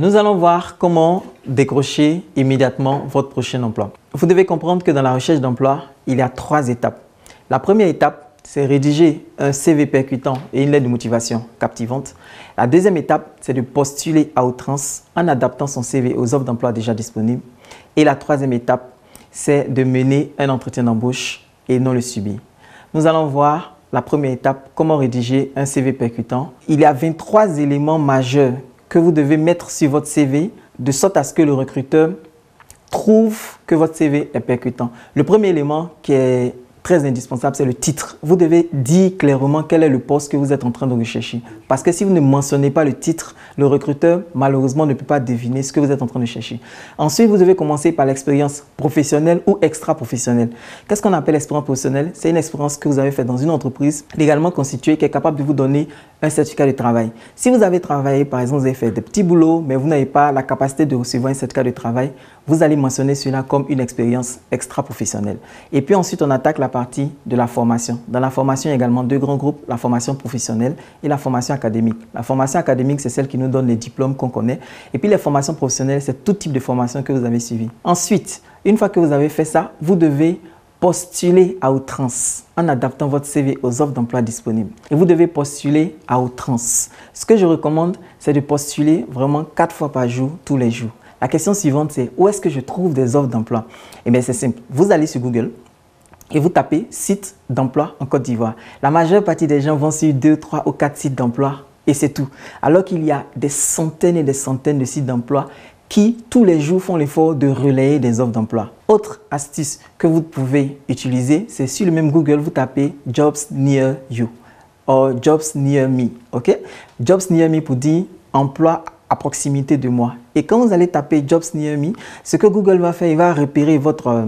Nous allons voir comment décrocher immédiatement votre prochain emploi. Vous devez comprendre que dans la recherche d'emploi, il y a 3 étapes. La première étape, c'est rédiger un CV percutant et une lettre de motivation captivante. La deuxième étape, c'est de postuler à outrance en adaptant son CV aux offres d'emploi déjà disponibles. Et la troisième étape, c'est de mener un entretien d'embauche et non le subir. Nous allons voir la première étape, comment rédiger un CV percutant. Il y a 23 éléments majeurs que vous devez mettre sur votre CV de sorte à ce que le recruteur trouve que votre CV est percutant. Le premier élément qui est très indispensable, c'est le titre. Vous devez dire clairement quel est le poste que vous êtes en train de rechercher. Parce que si vous ne mentionnez pas le titre, le recruteur, malheureusement, ne peut pas deviner ce que vous êtes en train de chercher. Ensuite, vous devez commencer par l'expérience professionnelle ou extra-professionnelle. Qu'est-ce qu'on appelle expérience professionnelle? C'est une expérience que vous avez faite dans une entreprise légalement constituée qui est capable de vous donner un certificat de travail. Si vous avez travaillé, par exemple, vous avez fait des petits boulots, mais vous n'avez pas la capacité de recevoir un certificat de travail, vous allez mentionner cela comme une expérience extra-professionnelle. Et puis ensuite, on attaque la partie de la formation. Dans la formation, il y a également 2 grands groupes, la formation professionnelle et la formation académique. La formation académique, c'est celle qui nous donne les diplômes qu'on connaît. Et puis les formations professionnelles, c'est tout type de formation que vous avez suivi. Ensuite, une fois que vous avez fait ça, vous devez postuler à outrance en adaptant votre CV aux offres d'emploi disponibles. Et vous devez postuler à outrance. Ce que je recommande, c'est de postuler vraiment 4 fois par jour, tous les jours. La question suivante, c'est où est-ce que je trouve des offres d'emploi? Eh bien, c'est simple. Vous allez sur Google et vous tapez site d'emploi en Côte d'Ivoire. La majeure partie des gens vont sur 2, 3 ou 4 sites d'emploi et c'est tout. Alors qu'il y a des centaines et des centaines de sites d'emploi qui, tous les jours, font l'effort de relayer des offres d'emploi. Autre astuce que vous pouvez utiliser, c'est sur le même Google, vous tapez « Jobs Near You » ou « Jobs Near Me ». Ok? « Jobs Near Me » pour dire « emploi à proximité de moi ». Et quand vous allez taper « Jobs Near Me », ce que Google va faire, il va repérer votre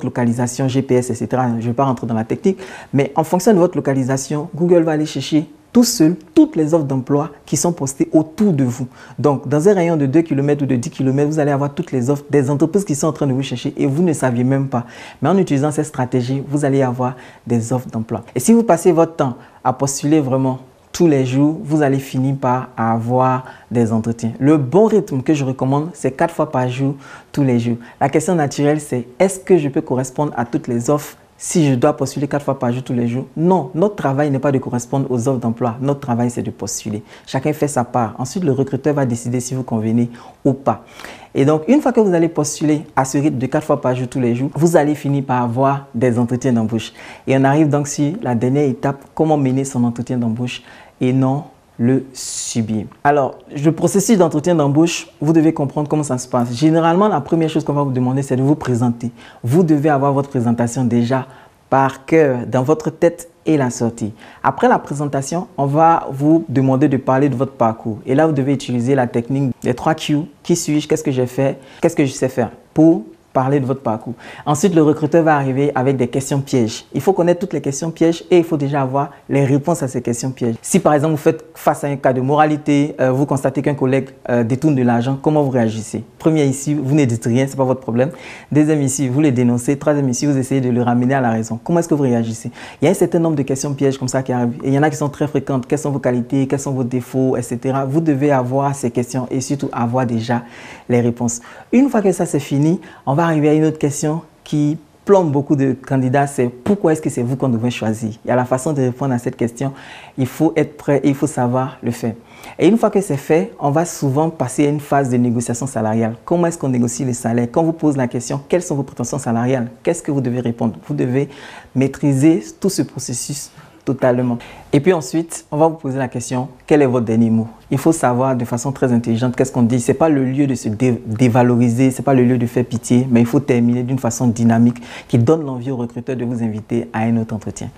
localisation GPS, etc. Je ne vais pas rentrer dans la technique, mais en fonction de votre localisation, Google va aller chercher tout seul toutes les offres d'emploi qui sont postées autour de vous. Donc, dans un rayon de 2 km ou de 10 km, vous allez avoir toutes les offres des entreprises qui sont en train de vous chercher et vous ne saviez même pas. Mais en utilisant cette stratégie, vous allez avoir des offres d'emploi. Et si vous passez votre temps à postuler vraiment tous les jours, vous allez finir par avoir des entretiens. Le bon rythme que je recommande, c'est 4 fois par jour, tous les jours. La question naturelle, c'est est-ce que je peux correspondre à toutes les offres si je dois postuler 4 fois par jour, tous les jours? Non, notre travail n'est pas de correspondre aux offres d'emploi. Notre travail, c'est de postuler. Chacun fait sa part. Ensuite, le recruteur va décider si vous convenez ou pas. Et donc, une fois que vous allez postuler à ce rythme de 4 fois par jour, tous les jours, vous allez finir par avoir des entretiens d'embauche. Et on arrive donc sur la dernière étape, comment mener son entretien d'embauche et non le subir. Alors, le processus d'entretien d'embauche, vous devez comprendre comment ça se passe. Généralement, la première chose qu'on va vous demander, c'est de vous présenter. Vous devez avoir votre présentation déjà par cœur, dans votre tête et la sortie. Après la présentation, on va vous demander de parler de votre parcours. Et là, vous devez utiliser la technique des 3 Q. Qui suis-je? Qu'est-ce que j'ai fait? Qu'est-ce que je sais faire? Pour parler de votre parcours. Ensuite, le recruteur va arriver avec des questions pièges. Il faut connaître toutes les questions pièges et il faut déjà avoir les réponses à ces questions pièges. Si par exemple, vous faites face à un cas de moralité, vous constatez qu'un collègue détourne de l'argent, comment vous réagissez? Premier ici, vous ne dites rien, ce n'est pas votre problème. Deuxième ici, vous le dénoncez. Troisième ici, vous essayez de le ramener à la raison. Comment est-ce que vous réagissez? Il y a un certain nombre de questions pièges comme ça qui arrivent. Et il y en a qui sont très fréquentes. Quelles sont vos qualités? Quels sont vos défauts? Etc. Vous devez avoir ces questions et surtout avoir déjà les réponses. Une fois que ça c'est fini, on va arriver à une autre question qui plombe beaucoup de candidats, c'est pourquoi est-ce que c'est vous qu'on devrait choisir? Il y a la façon de répondre à cette question. Il faut être prêt et il faut savoir le faire. Et une fois que c'est fait, on va souvent passer à une phase de négociation salariale. Comment est-ce qu'on négocie les salaires? Quand on vous pose la question, quelles sont vos prétentions salariales? Qu'est-ce que vous devez répondre? Vous devez maîtriser tout ce processus totalement. Et puis ensuite, on va vous poser la question, quel est votre dernier mot? Il faut savoir de façon très intelligente qu'est-ce qu'on dit. Ce n'est pas le lieu de se dévaloriser, ce n'est pas le lieu de faire pitié, mais il faut terminer d'une façon dynamique qui donne l'envie au recruteur de vous inviter à un autre entretien.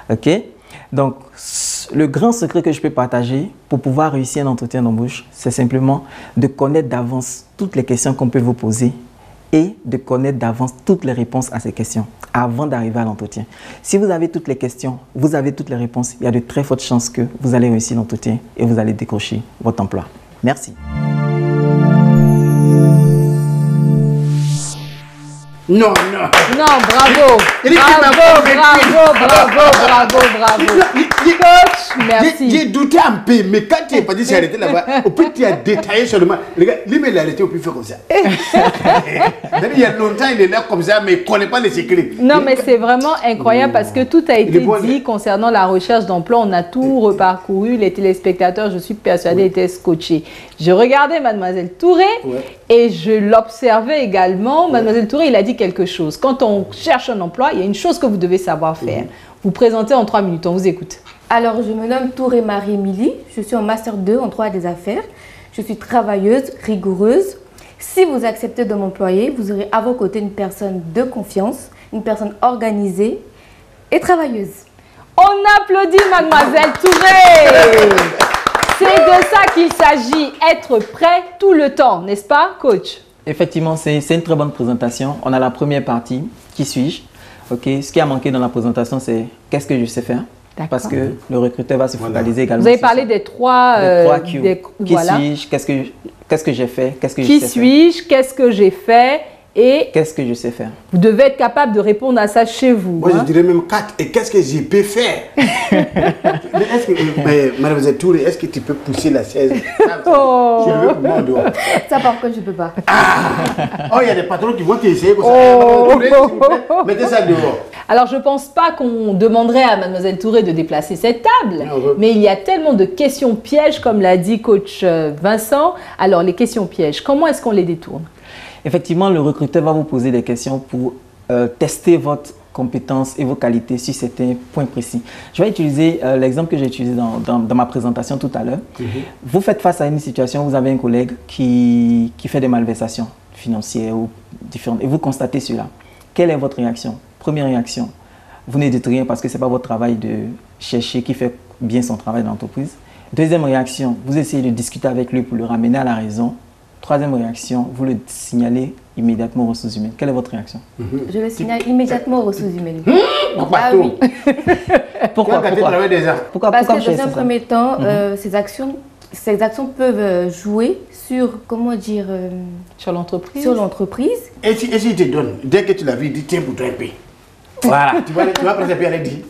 Ok? Donc, le grand secret que je peux partager pour pouvoir réussir un entretien d'embauche, c'est simplement de connaître d'avance toutes les questions qu'on peut vous poser et de connaître d'avance toutes les réponses à ces questions avant d'arriver à l'entretien. Si vous avez toutes les questions, vous avez toutes les réponses, il y a de très fortes chances que vous allez réussir l'entretien et vous allez décrocher votre emploi. Merci. Non, non. Non, bravo. Bravo. Coach, merci. J'ai douté un peu, mais quand tu es pas dit c'est arrêté là-bas, au plus tu as détaillé seulement. Les gars, lui, il a arrêté au plus fait comme ça. Il y a longtemps, il est là comme ça, mais il ne connaît pas les secrets. Non, mais c'est vraiment incroyable parce que tout a été dit concernant la recherche d'emploi. On a tout reparcouru. Les téléspectateurs, je suis persuadée, étaient scotchés. Je regardais Mademoiselle Touré et je l'observais également. Mademoiselle Touré, il a dit quelque chose. Quand on cherche un emploi, il y a une chose que vous devez savoir faire. Vous présentez en 3 minutes, on vous écoute. Alors, je me nomme Touré Marie-Émilie. Je suis en Master 2 en droit des affaires. Je suis travailleuse, rigoureuse. Si vous acceptez de m'employer, vous aurez à vos côtés une personne de confiance, une personne organisée et travailleuse. On applaudit Mademoiselle Touré. C'est de ça qu'il s'agit, être prêt tout le temps, n'est-ce pas, coach? Effectivement, c'est une très bonne présentation. On a la première partie, qui suis-je? Okay. Ce qui a manqué dans la présentation, c'est qu'est-ce que je sais faire? Parce que le recruteur va se focaliser également. Vous avez parlé des trois Q. Qui suis-je? Qu'est-ce que j'ai fait? Qu'est-ce que je sais faire? Qui suis-je? Qu'est-ce que j'ai fait? Et qu'est-ce que je sais faire? Vous devez être capable de répondre à ça chez vous. Moi, je dirais même 4. Et qu'est-ce que je peux faire? Mademoiselle Touré, est-ce que tu peux pousser la chaise? Oh. Ça, par contre, je ne peux pas. Oh, il y a des patrons qui vont t'essayer comme ça. Mettez ça dehors. Alors, je ne pense pas qu'on demanderait à Mademoiselle Touré de déplacer cette table. Mais il y a tellement de questions pièges, comme l'a dit coach Vincent. Alors, les questions pièges, comment est-ce qu'on les détourne? Effectivement, le recruteur va vous poser des questions pour tester votre compétence et vos qualités sur certains points précis. Je vais utiliser l'exemple que j'ai utilisé dans ma présentation tout à l'heure. Vous faites face à une situation où vous avez un collègue qui fait des malversations financières ou différentes et vous constatez cela. Quelle est votre réaction? Première réaction, vous ne dites rien parce que ce n'est pas votre travail de chercher qui fait bien son travail dans l'entreprise. Deuxième réaction, vous essayez de discuter avec lui pour le ramener à la raison. Troisième réaction, vous le signalez immédiatement aux ressources humaines. Quelle est votre réaction? Je le signale immédiatement aux ressources humaines. Ah oui. Pourquoi? Parce que dans un premier temps, ces actions peuvent jouer sur, comment dire, sur l'entreprise. Et si il te donne, dès que tu l'as vu, il dit tiens pour toi un peu. Voilà. tu vas prendre un peu avec lui.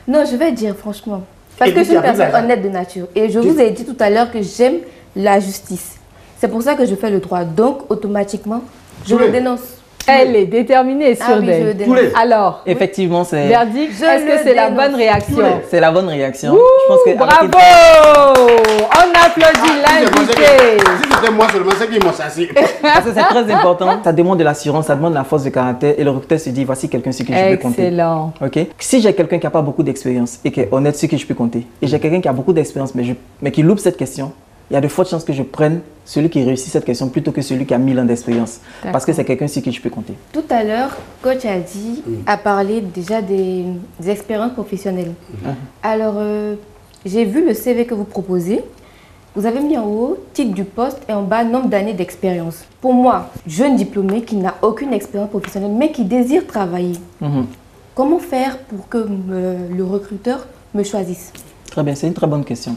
Non, je vais dire franchement. Parce que je suis une personne honnête de nature. Et je vous ai dit tout à l'heure que j'aime la justice. C'est pour ça que je fais le droit. Donc, automatiquement, je le dénonce. Elle est déterminée sur je dénonce. Alors, effectivement, c'est... Verdict, est-ce que c'est la bonne réaction? C'est la bonne réaction. Ouh, je pense que bravo! On applaudit l'invité. Si c'était moi seulement, c'est qu'ils m'ont saisi. Parce que c'est très important. Ça demande de l'assurance, ça demande de la force de caractère. Et le recruteur se dit, voici quelqu'un sur qui je peux compter. Excellent. Okay? Si j'ai quelqu'un qui n'a pas beaucoup d'expérience et qui est honnête sur qui je peux compter, et j'ai quelqu'un qui a beaucoup d'expérience mais qui loupe cette question, il y a de fortes chances que je prenne celui qui réussit cette question plutôt que celui qui a 1000 ans d'expérience. Parce que c'est quelqu'un sur qui je peux compter. Tout à l'heure, coach a parlé déjà des expériences professionnelles. Alors, j'ai vu le CV que vous proposez. Vous avez mis en haut titre du poste et en bas nombre d'années d'expérience. Pour moi, jeune diplômé qui n'a aucune expérience professionnelle mais qui désire travailler, comment faire pour que le recruteur me choisisse? Très bien, c'est une très bonne question.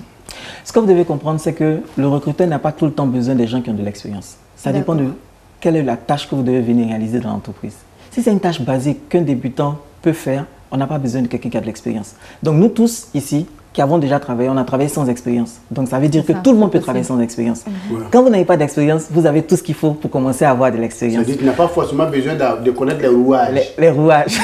Ce que vous devez comprendre, c'est que le recruteur n'a pas tout le temps besoin des gens qui ont de l'expérience. Ça dépend de quelle est la tâche que vous devez venir réaliser dans l'entreprise. Si c'est une tâche basique qu'un débutant peut faire, on n'a pas besoin de quelqu'un qui a de l'expérience. Donc nous tous ici, qui avons déjà travaillé, on a travaillé sans expérience. Donc ça veut dire que tout le monde peut travailler sans expérience. Quand vous n'avez pas d'expérience, vous avez tout ce qu'il faut pour commencer à avoir de l'expérience. Ça veut dire que tu n'as pas forcément besoin de connaître les rouages. Les rouages,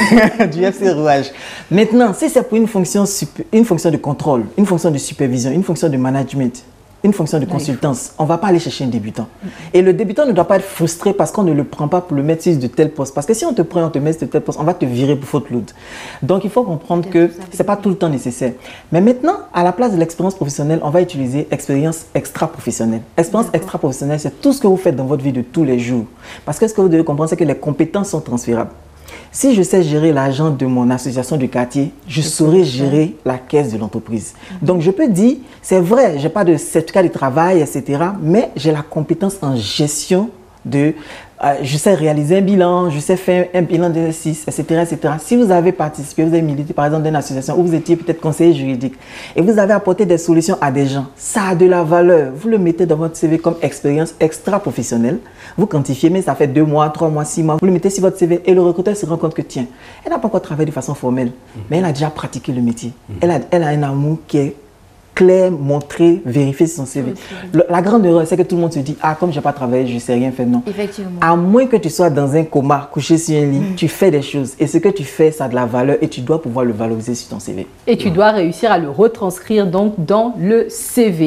du FC rouage. Maintenant, si c'est pour une fonction de contrôle, une fonction de supervision, une fonction de management, une fonction de consultance, on ne va pas aller chercher un débutant. Et le débutant ne doit pas être frustré parce qu'on ne le prend pas pour le mettre sur de tel poste. Parce que si on te prend, on te met sur de tel poste, on va te virer pour faute lourde. Donc il faut comprendre que ce n'est pas tout le temps nécessaire. Mais maintenant, à la place de l'expérience professionnelle, on va utiliser expérience extra-professionnelle. Expérience extra-professionnelle, c'est tout ce que vous faites dans votre vie de tous les jours. Parce que ce que vous devez comprendre, c'est que les compétences sont transférables. Si je sais gérer l'argent de mon association de quartier, je saurai gérer la caisse de l'entreprise. Donc, je peux dire, c'est vrai, je n'ai pas de certificat de travail, etc., mais j'ai la compétence en gestion de je sais réaliser un bilan, je sais faire un bilan d'exercice, etc., etc. Si vous avez participé, vous avez milité par exemple dans une association où vous étiez peut-être conseiller juridique et vous avez apporté des solutions à des gens, ça a de la valeur. Vous le mettez dans votre CV comme expérience extra-professionnelle. Vous quantifiez, mais ça fait 2 mois, 3 mois, 6 mois. Vous le mettez sur votre CV et le recruteur se rend compte que tiens, elle n'a pas encore travaillé de façon formelle, mais elle a déjà pratiqué le métier. Elle a un amour qui est clair, montré, vérifié sur son CV. La grande erreur, c'est que tout le monde se dit, ah, comme je n'ai pas travaillé, je ne sais rien faire. Non. Effectivement. À moins que tu sois dans un coma, couché sur un lit, tu fais des choses. Et ce que tu fais, ça a de la valeur et tu dois pouvoir le valoriser sur ton CV. Et tu dois réussir à le retranscrire donc dans le CV.